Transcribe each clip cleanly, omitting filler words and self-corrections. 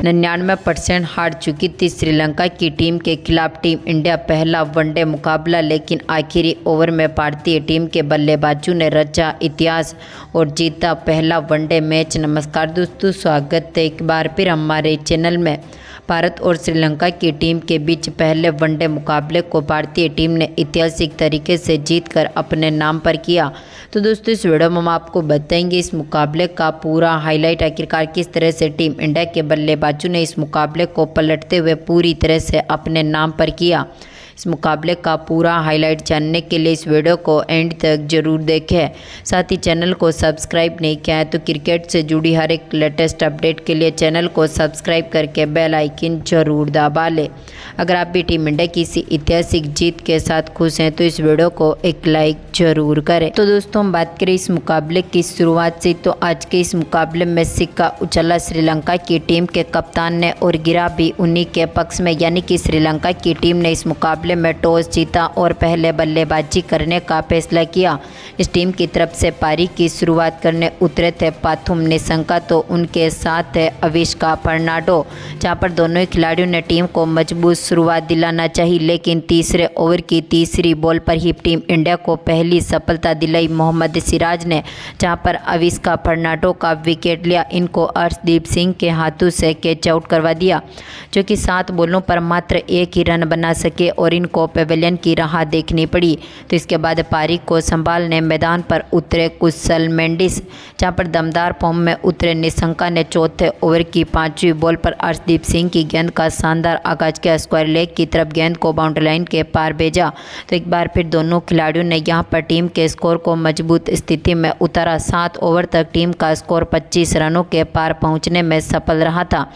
99% हार चुकी थी श्रीलंका की टीम के खिलाफ टीम इंडिया पहला वनडे मुकाबला, लेकिन आखिरी ओवर में भारतीय टीम के बल्लेबाजों ने रचा इतिहास और जीता पहला वनडे मैच। नमस्कार दोस्तों, स्वागत है एक बार फिर हमारे चैनल में। भारत और श्रीलंका की टीम के बीच पहले वनडे मुकाबले को भारतीय टीम ने ऐतिहासिक तरीके से जीतकर अपने नाम पर किया। तो दोस्तों, इस वीडियो में हम आपको बताएंगे इस मुकाबले का पूरा हाईलाइट, आखिरकार किस तरह से टीम इंडिया के बल्लेबाजों ने इस मुकाबले को पलटते हुए पूरी तरह से अपने नाम पर किया। इस मुकाबले का पूरा हाईलाइट जानने के लिए इस वीडियो को एंड तक जरूर देखें। साथ ही चैनल को सब्सक्राइब नहीं किया है तो क्रिकेट से जुड़ी हर एक लेटेस्ट अपडेट के लिए चैनल को सब्सक्राइब करके बेल आइकन जरूर दबा लें। अगर आप भी टीम इंडिया की इसी ऐतिहासिक जीत के साथ खुश हैं तो इस वीडियो को एक लाइक जरूर करें। तो दोस्तों, हम बात करें इस मुकाबले की शुरुआत से, तो आज के इस मुकाबले में सिक्का उछला श्रीलंका की टीम के कप्तान ने और गिरा भी उन्हीं के पक्ष में, यानी कि श्रीलंका की टीम ने इस मुकाबले में टॉस जीता और पहले बल्लेबाजी करने का फैसला किया। इस टीम की तरफ से पारी की शुरुआत करने उतरे थे पाथुम निशंका, तो उनके साथ है अविष्का फर्नांडो। जहां पर दोनों ही खिलाड़ियों ने टीम को मजबूत शुरुआत दिलाना चाहिए, लेकिन तीसरे ओवर की तीसरी बॉल पर ही टीम इंडिया को पहली सफलता दिलाई मोहम्मद सिराज ने, जहां पर अविष्का फर्नांडो का विकेट लिया। इनको अर्शदीप सिंह के हाथों से कैच आउट करवा दिया, जो कि 7 बॉलों पर मात्र 1 ही रन बना सके और इनको पेवेलियन की राह देखनी पड़ी। तो इसके बाद पारी को संभालने मैदान पर उतरे कुशल मेंडिस, जहां पर दमदार फॉर्म में उतरे निशंका ने चौथे ओवर की 5वीं बॉल पर अर्शदीप सिंह की गेंद का शानदार आगाज किया। स्क्वायर लेग की तरफ गेंद को बाउंड्री लाइन के पार भेजा। तो एक बार फिर दोनों खिलाड़ियों ने यहां पर टीम के स्कोर को मजबूत स्थिति में उतारा। 7 ओवर तक टीम का स्कोर 25 रनों के पार पहुंचने में सफल रहा था।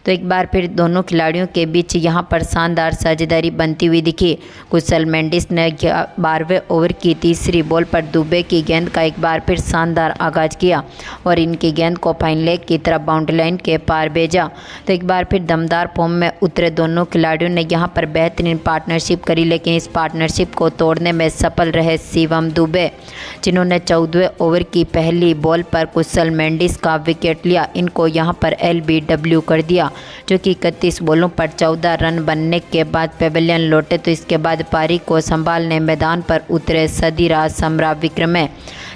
तो एक बार फिर दोनों खिलाड़ियों के बीच यहां पर शानदार साझेदारी बनती हुई दिखी। कुशल मेंडिस ने 12वें ओवर की तीसरी बॉल पर दुबे की गेंद का एक बार फिर शानदार आगाज किया और इनकी गेंद को फाइन लेग की तरफ बाउंड्री लाइन के पार भेजा। तो एक बार फिर दमदार फॉर्म में उतरे दोनों खिलाड़ियों ने यहां पर बेहतरीन पार्टनरशिप करी, लेकिन इस पार्टनरशिप को तोड़ने में सफल रहे शिवम दुबे, जिन्होंने 14वें ओवर की पहली बॉल पर कुशल मेंडिस का विकेट लिया। इनको यहां पर LBW कर दिया, जो कि 31 बॉलों पर 14 रन बनने के बाद पेवेलियन लौटे। तो इसके बाद पारी को संभालने मैदान पर उतरे सदीराज समरा विक्रमे,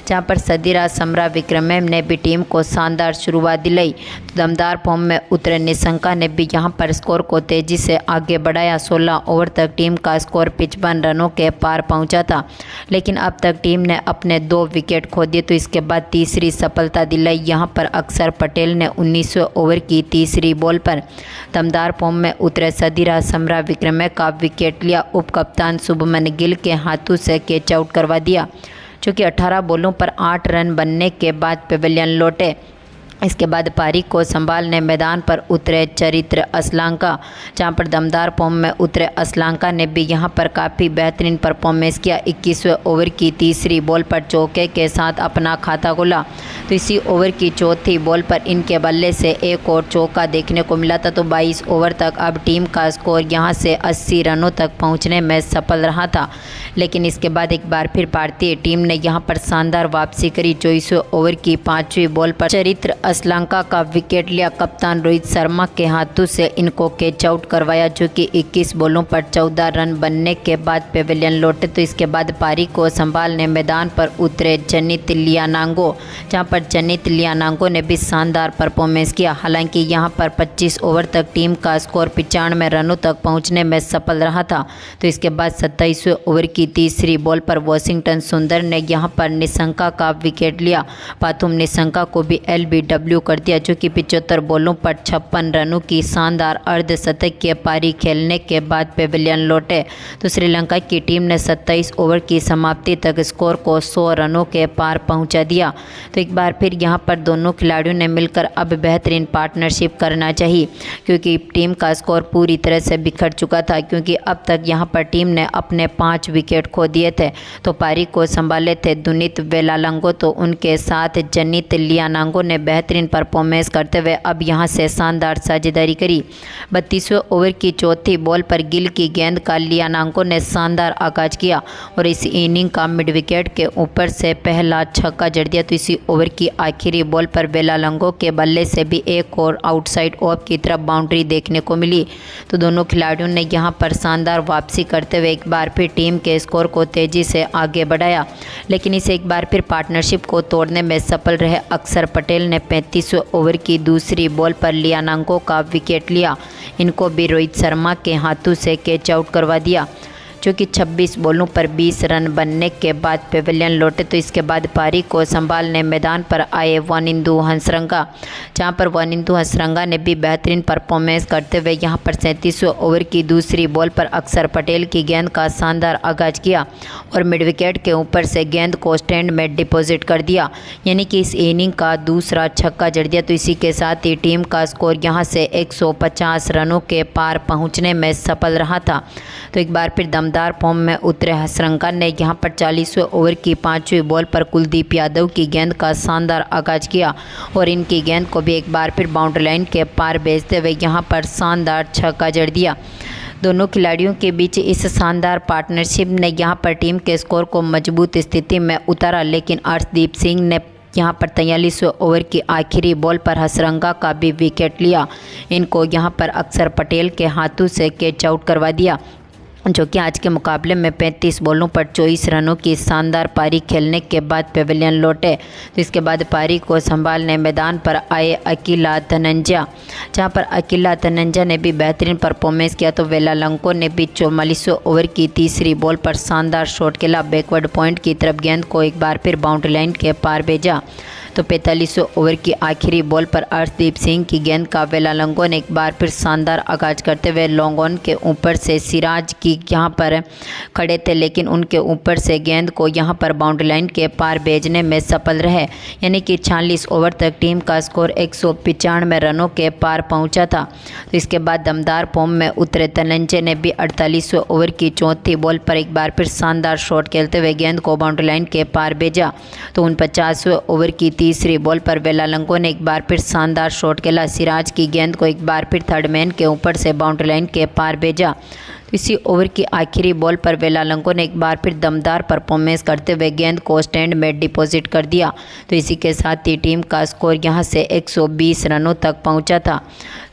जहां पर सदीराज समरा विक्रमे ने भी टीम को शानदार शुरुआत दिलाई। तो दमदार फॉर्म में उतरे निशंका ने भी यहां पर स्कोर को तेजी से आगे बढ़ाया। 16 ओवर तक टीम का स्कोर 55 रनों के पार पहुंचा था, लेकिन अब तक टीम ने अपने 2 विकेट खो दिए। तो इसके बाद तीसरी सफलता दिलाई। यहां पर अक्षर पटेल ने 19वें ओवर की तीसरी बॉल पर दमदार फॉर्म में उतरे सदीराज समरा विक्रमे का विकेट लिया। उप कप्तान शुभमन गिल के हाथों से कैच आउट करवा दिया, जो कि 18 बॉलों पर 8 रन बनने के बाद पेवेलियन लौटे। इसके बाद पारी को संभालने मैदान पर उतरे चरित्र असलांका, जहां पर दमदार फॉर्म में उतरे असलांका ने भी यहां पर काफ़ी बेहतरीन परफॉर्मेंस किया। 21वें ओवर की तीसरी बॉल पर चौके के साथ अपना खाता खोला। तो इसी ओवर की चौथी बॉल पर इनके बल्ले से एक और चौका देखने को मिला था। तो 22 ओवर तक अब टीम का स्कोर यहां से 80 रनों तक पहुंचने में सफल रहा था, लेकिन इसके बाद एक बार फिर भारतीय टीम ने यहां पर शानदार वापसी करी। 24वें ओवर की 5वीं बॉल पर चरित्र असलांका का विकेट लिया। कप्तान रोहित शर्मा के हाथों से इनको कैच आउट करवाया, जो कि 21 बॉलों पर 14 रन बनने के बाद पेवेलियन लौटे। तो इसके बाद पारी को संभालने मैदान पर उतरे जनित लियानांगो, जहां पर जनित लियानांगो ने भी शानदार परफॉर्मेंस किया। हालांकि यहां पर 25 ओवर तक टीम का स्कोर 95 रनों तक पहुंचने में सफल रहा था। तो इसके बाद 27वें ओवर की तीसरी बॉल पर वॉशिंगटन सुंदर ने यहां पर निशंका का विकेट लिया। पाथुम निशंका को भी LBW कर दिया, जो कि 75 बॉलों पर 56 रनों की शानदार अर्धशतकीय पारी खेलने के बाद पेवेलियन लौटे। तो श्रीलंका की टीम ने 27 ओवर की समाप्ति तक स्कोर को 100 रनों के पार पहुंचा दिया। तो एक बार फिर यहां पर दोनों खिलाड़ियों ने मिलकर अब बेहतरीन पार्टनरशिप करना चाहिए, क्योंकि टीम का स्कोर पूरी तरह से बिखर चुका था, क्योंकि अब तक यहां पर टीम ने अपने 5 विकेट खो दिए थे। तो पारी को संभाले थे दुनित वेलालंगो, तो उनके साथ जनित लियानांगो ने बेहतर बेहतरीन परफॉर्मेंस करते हुए अब यहां से शानदार साझेदारी करी। 32वें ओवर की चौथी बॉल पर गिल की गेंद का लियानांको ने शानदार आगाज किया और इस इनिंग का मिड विकेट के ऊपर से पहला छक्का जड़ दिया। तो इसी ओवर की आखिरी बॉल पर वेलालंगो के बल्ले से भी एक और आउटसाइड ऑफ की तरफ बाउंड्री देखने को मिली। तो दोनों खिलाड़ियों ने यहां पर शानदार वापसी करते हुए एक बार फिर टीम के स्कोर को तेजी से आगे बढ़ाया, लेकिन इसे एक बार फिर पार्टनरशिप को तोड़ने में सफल रहे अक्षर पटेल ने 35वें ओवर की दूसरी बॉल पर लियानांको का विकेट लिया। इनको भी रोहित शर्मा के हाथों से कैच आउट करवा दिया, जो कि 26 बॉलों पर 20 रन बनने के बाद पेविलियन लौटे। तो इसके बाद पारी को संभालने मैदान पर आए वानिंदु हसरंगा, जहां पर वानिंदु हसरंगा ने भी बेहतरीन परफॉर्मेंस करते हुए यहां पर 37वें ओवर की दूसरी बॉल पर अक्षर पटेल की गेंद का शानदार आगाज किया और मिड विकेट के ऊपर से गेंद को स्टैंड में डिपॉजिट कर दिया, यानी कि इस इनिंग का दूसरा छक्का जड़ दिया। तो इसी के साथ ही टीम का स्कोर यहां से 150 रनों के पार पहुंचने में सफल रहा था। तो एक बार फिर दमदार फॉर्म में उतरे हसरंगा ने यहां पर 40वें ओवर की 5वीं बॉल पर कुलदीप यादव की गेंद का शानदार आगाज किया और इनकी गेंद को भी एक बार फिर बाउंड्री लाइन के पार भेजते हुए यहां पर शानदार छक्का जड़ दिया। दोनों खिलाड़ियों के बीच इस शानदार पार्टनरशिप ने यहां पर टीम के स्कोर को मजबूत स्थिति में उतारा, लेकिन अर्शदीप सिंह ने यहाँ पर 43वें ओवर की आखिरी बॉल पर हसरंगा का भी विकेट लिया। इनको यहाँ पर अक्षर पटेल के हाथों से कैच आउट करवा दिया, जो कि आज के मुकाबले में 35 बॉलों पर 24 रनों की शानदार पारी खेलने के बाद पेविलियन लौटे। तो इसके बाद पारी को संभालने मैदान पर आए अकीला धनंजय, जहां पर अकीला धनंजय ने भी बेहतरीन परफॉर्मेंस किया। तो वेलालंको ने भी 44वें ओवर की तीसरी बॉल पर शानदार शॉट खेला, बैकवर्ड पॉइंट की तरफ गेंद को एक बार फिर बाउंड्री लाइन के पार भेजा। तो 45वें ओवर की आखिरी बॉल पर अर्शदीप सिंह की गेंद का वेलालंको ने एक बार फिर शानदार आगाज करते हुए लॉन्ग ऑन के ऊपर से सिराज की यहाँ पर खड़े थे, लेकिन उनके ऊपर से गेंद को यहाँ पर बाउंड्री लाइन के पार भेजने में सफल रहे, यानी कि 46 ओवर तक टीम का स्कोर 195 रनों के पार पहुँचा था। तो इसके बाद दमदार फॉर्म में उतरे धनंजय ने भी 48वें ओवर की चौथी बॉल पर एक बार फिर शानदार शॉट खेलते हुए गेंद को बाउंड्री लाइन के पार भेजा। तो 49वें ओवर की तीसरी बॉल पर वेलालंको ने एक बार फिर शानदार शॉट खेला, सिराज की गेंद को एक बार फिर थर्ड मैन के ऊपर से बाउंड्री लाइन के पार भेजा। तो इसी ओवर की आखिरी बॉल पर वेलालंको ने एक बार फिर दमदार परफॉर्मेंस करते हुए गेंद को स्टैंड में डिपॉजिट कर दिया। तो इसी के साथ ही टीम का स्कोर यहां से 120 रनों तक पहुंचा था।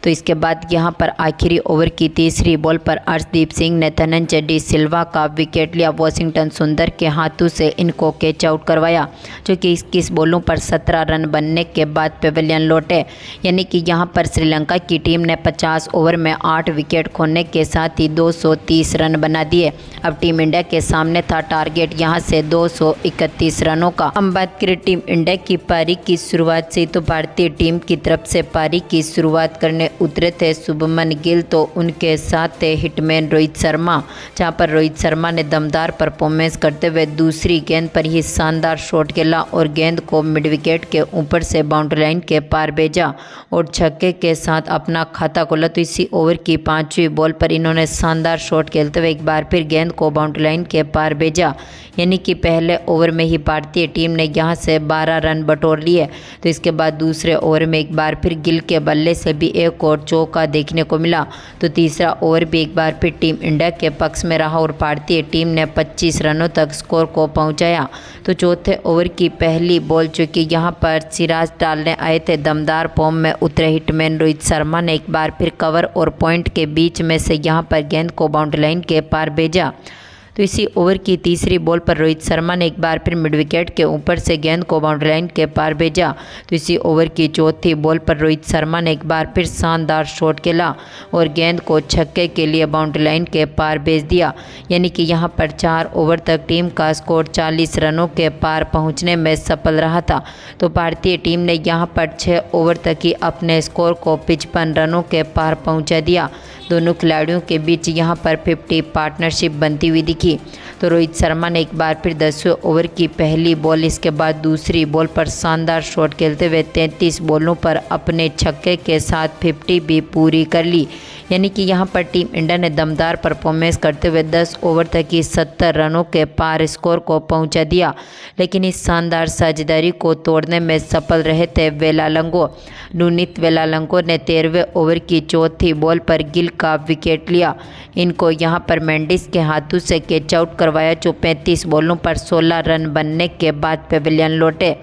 तो इसके बाद यहां पर आखिरी ओवर की तीसरी बॉल पर अर्शदीप सिंह ने धनंजय डी सिल्वा का विकेट लिया। वॉशिंगटन सुंदर के हाथों से इनको कैच आउट करवाया, जो कि 21 बॉलों पर 17 रन बनने के बाद पेविलियन लौटे, यानी कि यहां पर श्रीलंका की टीम ने 50 ओवर में 8 विकेट खोने के साथ ही 230 रन बना दिए। अब टीम इंडिया के सामने था टारगेट यहां से 231 रनों का। हम बात करें टीम इंडिया की पारी की शुरुआत से, तो भारतीय टीम की तरफ से पारी की शुरुआत करने उतरे थे शुभमन गिल, तो उनके साथ थे हिटमैन रोहित शर्मा, जहां पर रोहित शर्मा ने दमदार परफॉर्मेंस करते हुए दूसरी गेंद पर ही शानदार शॉट खेला और गेंद को मिड विकेट के ऊपर से बाउंड्री लाइन के पार भेजा और छक्के के साथ अपना खाता खोला। तो इसी ओवर की 5वीं बॉल पर इन्होंने शानदार शॉट खेलते हुए एक बार फिर गेंद को बाउंड्री लाइन के पार भेजा, यानी कि पहले ओवर में ही भारतीय टीम ने यहां से 12 रन बटोर लिए। तो इसके बाद दूसरे ओवर में एक बार फिर गिल के बल्ले से भी एक और चौका देखने को मिला। तो तीसरा ओवर भी एक बार फिर टीम इंडिया के पक्ष में रहा और भारतीय टीम ने 25 रनों तक स्कोर को पहुंचाया। तो चौथे ओवर की पहली बॉल, जो कि यहां पर सिराज डालने आए थे, दमदार फॉर्म में उतरे हिटमैन रोहित शर्मा ने एक बार फिर कवर और पॉइंट के बीच में से यहां पर गेंद को बाउंड्री लाइन के पार भेजा। तो इसी ओवर की तीसरी बॉल पर रोहित शर्मा ने एक बार फिर मिड विकेट के ऊपर से गेंद को बाउंड्री लाइन के पार भेजा। तो इसी ओवर की चौथी बॉल पर रोहित शर्मा ने एक बार फिर शानदार शॉट खेला और गेंद को छक्के के लिए बाउंड्री लाइन के पार भेज दिया, यानी कि यहां पर 4 ओवर तक टीम का स्कोर 40 रनों के पार पहुंचने में सफल रहा था। तो भारतीय टीम ने यहां पर 6 ओवर तक ही अपने स्कोर को 55 रनों के पार पहुंचा दिया। दोनों खिलाड़ियों के बीच यहां पर 50 पार्टनरशिप बनती हुई दिखी। तो रोहित शर्मा ने एक बार फिर 10वें ओवर की पहली बॉल, इसके बाद दूसरी बॉल पर शानदार शॉट खेलते हुए 33 बॉलों पर अपने छक्के के साथ 50 भी पूरी कर ली, यानी कि यहाँ पर टीम इंडिया ने दमदार परफॉर्मेंस करते हुए 10 ओवर तक की 70 रनों के पार स्कोर को पहुंचा दिया। लेकिन इस शानदार साझेदारी को तोड़ने में सफल रहे थे वेलालंगो। नुनीत वेलालंगो ने 13वें ओवर की चौथी बॉल पर गिल का विकेट लिया। इनको यहां पर मेंडिस के हाथों से कैच आउट करवाया, जो 35 बॉलों पर 16 रन बनने के बाद पेविलियन लौटे।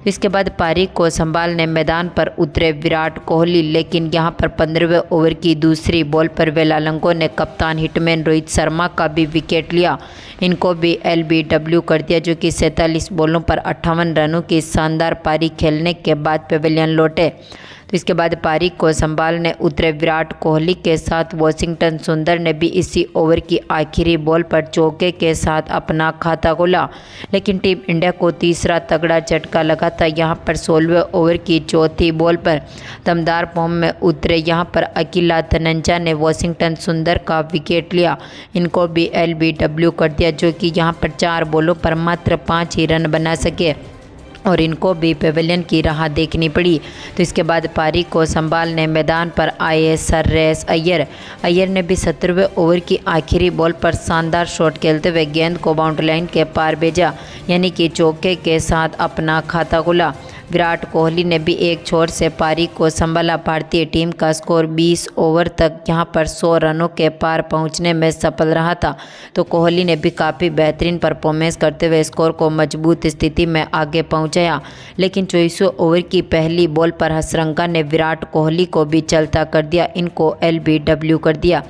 इसके बाद पारी को संभालने मैदान पर उतरे विराट कोहली, लेकिन यहां पर 15वें ओवर की दूसरी बॉल पर वेलालंगो ने कप्तान हिटमैन रोहित शर्मा का भी विकेट लिया। इनको भी LBW कर दिया, जो कि 47 बॉलों पर 58 रनों की शानदार पारी खेलने के बाद पेविलियन लौटे। तो इसके बाद पारी को संभालने उतरे विराट कोहली के साथ वाशिंगटन सुंदर ने भी इसी ओवर की आखिरी बॉल पर चौके के साथ अपना खाता खोला। लेकिन टीम इंडिया को तीसरा तगड़ा झटका लगा था। यहाँ पर 16वें ओवर की चौथी बॉल पर दमदार फॉर्म में उतरे यहाँ पर अकीला धनंजा ने वाशिंगटन सुंदर का विकेट लिया। इनको भी LBW कर दिया, जो कि यहाँ पर 4 बॉलों पर मात्र 5 ही रन बना सके और इनको भी पेविलियन की राह देखनी पड़ी। तो इसके बाद पारी को संभालने मैदान पर आए श्रेयस अय्यर ने भी 17वें ओवर की आखिरी बॉल पर शानदार शॉट खेलते हुए गेंद को बाउंड्री लाइन के पार भेजा, यानी कि चौके के साथ अपना खाता खोला। विराट कोहली ने भी एक छोर से पारी को संभाला। भारतीय टीम का स्कोर 20 ओवर तक यहां पर 100 रनों के पार पहुंचने में सफल रहा था। तो कोहली ने भी काफ़ी बेहतरीन परफॉर्मेंस करते हुए स्कोर को मजबूत स्थिति में आगे पहुंचाया। लेकिन 24वें ओवर की पहली बॉल पर हसरंगा ने विराट कोहली को भी चलता कर दिया। इनको LBW कर दिया,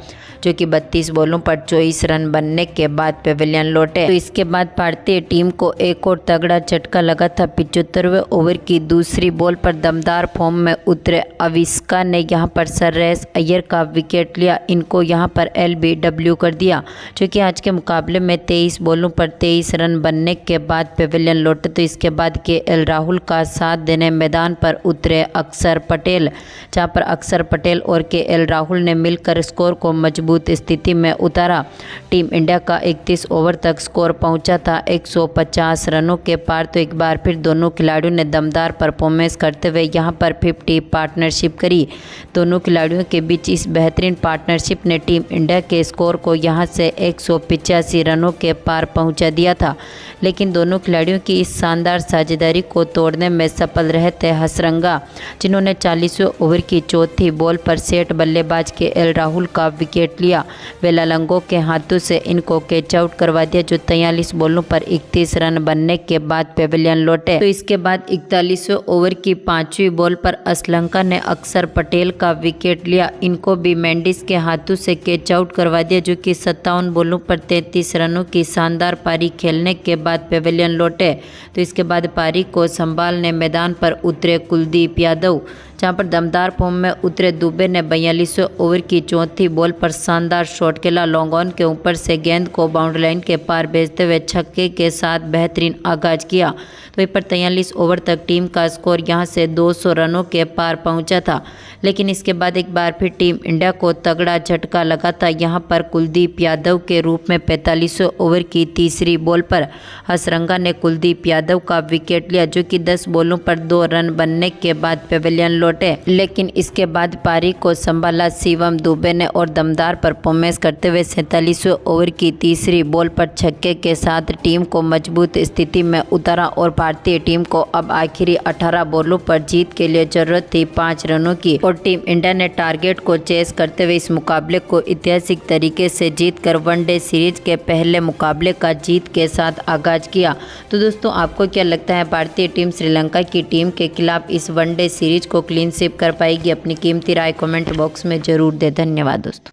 जो कि 32 बॉलों पर 24 रन बनने के बाद पेविलियन लौटे। तो इसके बाद भारतीय टीम को एक और तगड़ा झटका लगा था। 75वें ओवर की दूसरी बॉल पर दमदार फॉर्म में उतरे अविष्का ने यहां पर श्रेयस अय्यर का विकेट लिया। इनको यहां पर LBW कर दिया, जो कि आज के मुकाबले में 23 बॉलों पर 23 रन बनने के बाद पेविलियन लौटे। तो इसके बाद KL राहुल का साथ देने मैदान पर उतरे अक्षर पटेल, जहाँ पर अक्षर पटेल और KL राहुल ने मिलकर स्कोर को मजबूत स्थिति में उतारा। टीम इंडिया का 31 ओवर तक स्कोर पहुंचा था 150 रनों के पार। तो एक बार फिर दोनों खिलाड़ियों ने दमदार परफॉर्मेंस करते हुए यहां पर 50 पार्टनरशिप करी। दोनों खिलाड़ियों के बीच इस बेहतरीन पार्टनरशिप ने टीम इंडिया के स्कोर को यहां से 185 रनों के पार पहुंचा दिया था। लेकिन दोनों खिलाड़ियों की इस शानदार साझेदारी को तोड़ने में सफल रहे थे हसरंगा, जिन्होंने 40वें ओवर की चौथी बॉल पर सेट बल्लेबाज KL राहुल का विकेट लिया। वेलालंगो के हाथों से इनको कैच आउट करवा दिया, जो 43 बॉलों पर 31 रन बनने के बाद पेविलियन लौटे। तो इसके बाद 41वें ओवर की 5वीं बॉल पर असलंका ने अक्षर पटेल का विकेट लिया। इनको भी मेंडिस के हाथों से कैच आउट करवा दिया, जो कि 57 बॉलों पर 33 रनों की शानदार पारी खेलने के बाद पेविलियन लौटे। तो इसके बाद पारी को संभालने मैदान पर उतरे कुलदीप यादव, जहां पर दमदार फॉर्म में उतरे दुबे ने 42वें ओवर की चौथी बॉल पर शानदार शॉट खेला। लॉन्ग ऑन के ऊपर से गेंद को बाउंड्री लाइन के पार भेजते हुए छक्के के साथ बेहतरीन आगाज किया। तो इस पर 43 ओवर तक टीम का स्कोर यहां से 200 रनों के पार पहुंचा था। लेकिन इसके बाद एक बार फिर टीम इंडिया को तगड़ा झटका लगा था। यहां पर कुलदीप यादव के रूप में 45वें ओवर की तीसरी बॉल पर हसरंगा ने कुलदीप यादव का विकेट लिया, जो कि 10 बॉलों पर 2 रन बनने के बाद पेविलियन लौटे। लेकिन इसके बाद पारी को संभाला शिवम दुबे ने और दमदार परफॉर्मेंस करते हुए 47वें ओवर की तीसरी बॉल पर छक्के के साथ टीम को मजबूत स्थिति में उतारा और भारतीय टीम को अब आखिरी 18 बॉलों पर जीत के लिए जरूरत थी 5 रनों की। और टीम इंडिया ने टारगेट को चेस करते हुए इस मुकाबले को ऐतिहासिक तरीके से जीतकर वनडे सीरीज के पहले मुकाबले का जीत के साथ आगाज किया। तो दोस्तों, आपको क्या लगता है भारतीय टीम श्रीलंका की टीम के खिलाफ इस वनडे सीरीज को क्लीन स्वीप कर पाएगी? अपनी कीमती राय कमेंट बॉक्स में जरूर दें। धन्यवाद दोस्तों।